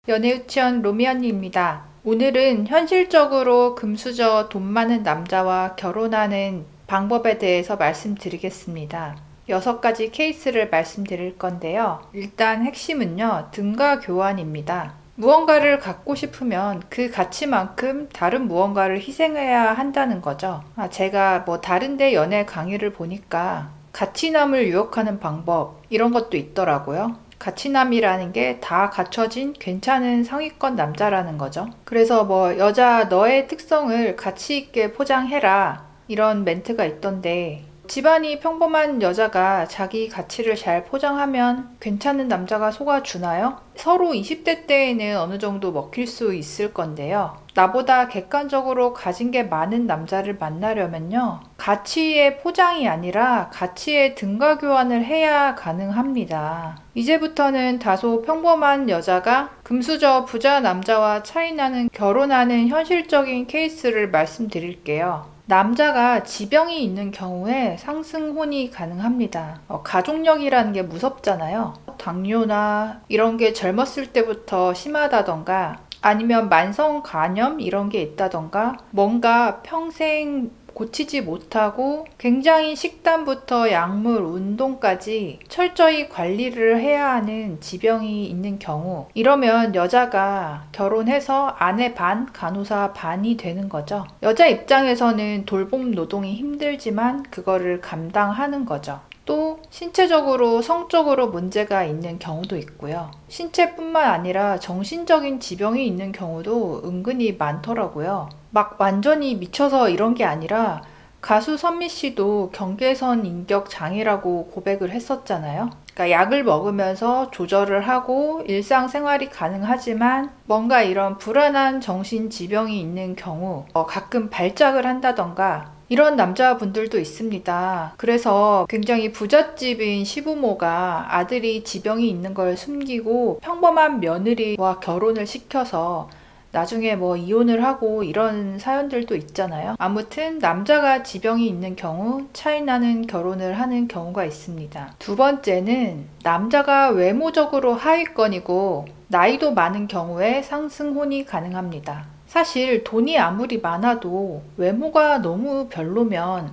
연애유치원 로미 언니입니다. 오늘은 현실적으로 금수저 돈 많은 남자와 결혼하는 방법에 대해서 말씀드리겠습니다. 6가지 케이스를 말씀드릴 건데요. 일단 핵심은요, 등가 교환입니다. 무언가를 갖고 싶으면 그 가치만큼 다른 무언가를 희생해야 한다는 거죠. 제가 다른데 연애 강의를 보니까 가치남을 유혹하는 방법, 이런 것도 있더라고요. 가치남이라는 게 다 갖춰진 괜찮은 상위권 남자라는 거죠. 그래서 여자 너의 특성을 가치 있게 포장해라, 이런 멘트가 있던데, 집안이 평범한 여자가 자기 가치를 잘 포장하면 괜찮은 남자가 속아주나요? 서로 20대 때에는 어느 정도 먹힐 수 있을 건데요. 나보다 객관적으로 가진 게 많은 남자를 만나려면요, 가치의 포장이 아니라 가치의 등가 교환을 해야 가능합니다. 이제부터는 다소 평범한 여자가 금수저 부자 남자와 차이나는 결혼하는 현실적인 케이스를 말씀드릴게요. 남자가 지병이 있는 경우에 상승혼이 가능합니다. 가족력이라는 게 무섭잖아요. 당뇨나 이런 게 젊었을 때부터 심하다던가, 아니면 만성 간염 이런 게 있다던가, 뭔가 평생 고치지 못하고 굉장히 식단부터 약물, 운동까지 철저히 관리를 해야 하는 지병이 있는 경우, 이러면 여자가 결혼해서 아내 반, 간호사 반이 되는 거죠. 여자 입장에서는 돌봄 노동이 힘들지만 그거를 감당하는 거죠. 또 신체적으로, 성적으로 문제가 있는 경우도 있고요. 신체뿐만 아니라 정신적인 지병이 있는 경우도 은근히 많더라고요. 완전히 미쳐서 이런 게 아니라 가수 선미 씨도 경계선 인격 장애라고 고백을 했었잖아요. 그러니까 약을 먹으면서 조절을 하고 일상생활이 가능하지만 뭔가 이런 불안한 정신 지병이 있는 경우 가끔 발작을 한다던가, 이런 남자분들도 있습니다. 그래서 굉장히 부잣집인 시부모가 아들이 지병이 있는 걸 숨기고 평범한 며느리와 결혼을 시켜서 나중에 이혼을 하고 이런 사연들도 있잖아요. 아무튼 남자가 지병이 있는 경우 차이나는 결혼을 하는 경우가 있습니다. 두 번째는 남자가 외모적으로 하위권이고 나이도 많은 경우에 상승혼이 가능합니다. 사실 돈이 아무리 많아도 외모가 너무 별로면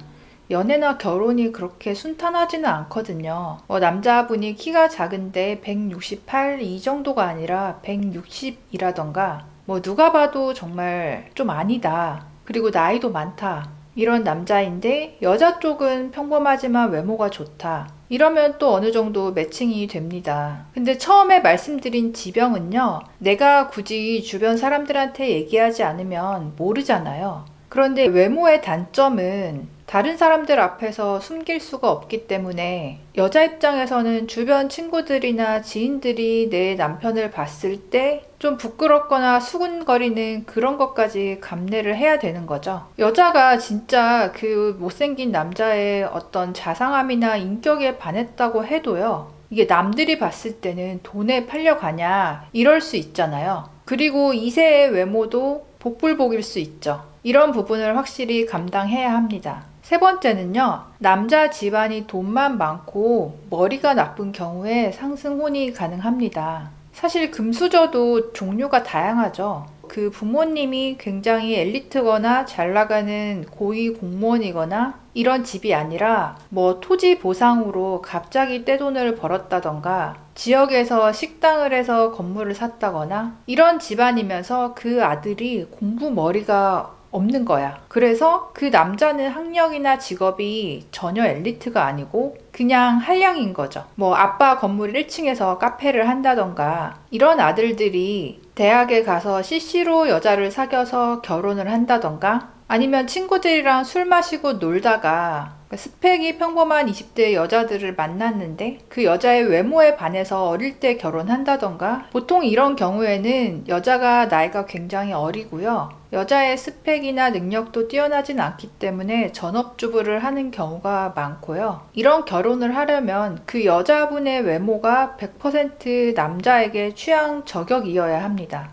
연애나 결혼이 그렇게 순탄하지는 않거든요. 남자분이 키가 작은데 168 이 정도가 아니라 160이라던가, 누가 봐도 정말 좀 아니다, 그리고 나이도 많다, 이런 남자인데 여자 쪽은 평범하지만 외모가 좋다, 이러면 또 어느 정도 매칭이 됩니다. 근데 처음에 말씀드린 지병은요, 내가 굳이 주변 사람들한테 얘기하지 않으면 모르잖아요. 그런데 외모의 단점은 다른 사람들 앞에서 숨길 수가 없기 때문에 여자 입장에서는 주변 친구들이나 지인들이 내 남편을 봤을 때 좀 부끄럽거나 수군거리는 그런 것까지 감내를 해야 되는 거죠. 여자가 진짜 그 못생긴 남자의 어떤 자상함이나 인격에 반했다고 해도요, 이게 남들이 봤을 때는 돈에 팔려가냐, 이럴 수 있잖아요. 그리고 이세의 외모도 복불복일 수 있죠. 이런 부분을 확실히 감당해야 합니다. 세 번째는요, 남자 집안이 돈만 많고 머리가 나쁜 경우에 상승혼이 가능합니다. 사실 금수저도 종류가 다양하죠. 그 부모님이 굉장히 엘리트거나 잘 나가는 고위 공무원이거나 이런 집이 아니라 토지 보상으로 갑자기 떼돈을 벌었다던가, 지역에서 식당을 해서 건물을 샀다거나, 이런 집안이면서 그 아들이 공부 머리가 없는 거야. 그래서 그 남자는 학력이나 직업이 전혀 엘리트가 아니고 그냥 한량인 거죠. 아빠 건물 1층에서 카페를 한다던가, 이런 아들들이 대학에 가서 CC로 여자를 사귀어서 결혼을 한다던가, 아니면 친구들이랑 술 마시고 놀다가 스펙이 평범한 20대 여자들을 만났는데 그 여자의 외모에 반해서 어릴 때 결혼한다던가, 보통 이런 경우에는 여자가 나이가 굉장히 어리고요, 여자의 스펙이나 능력도 뛰어나진 않기 때문에 전업주부를 하는 경우가 많고요. 이런 결혼을 하려면 그 여자분의 외모가 100% 남자에게 취향 저격이어야 합니다.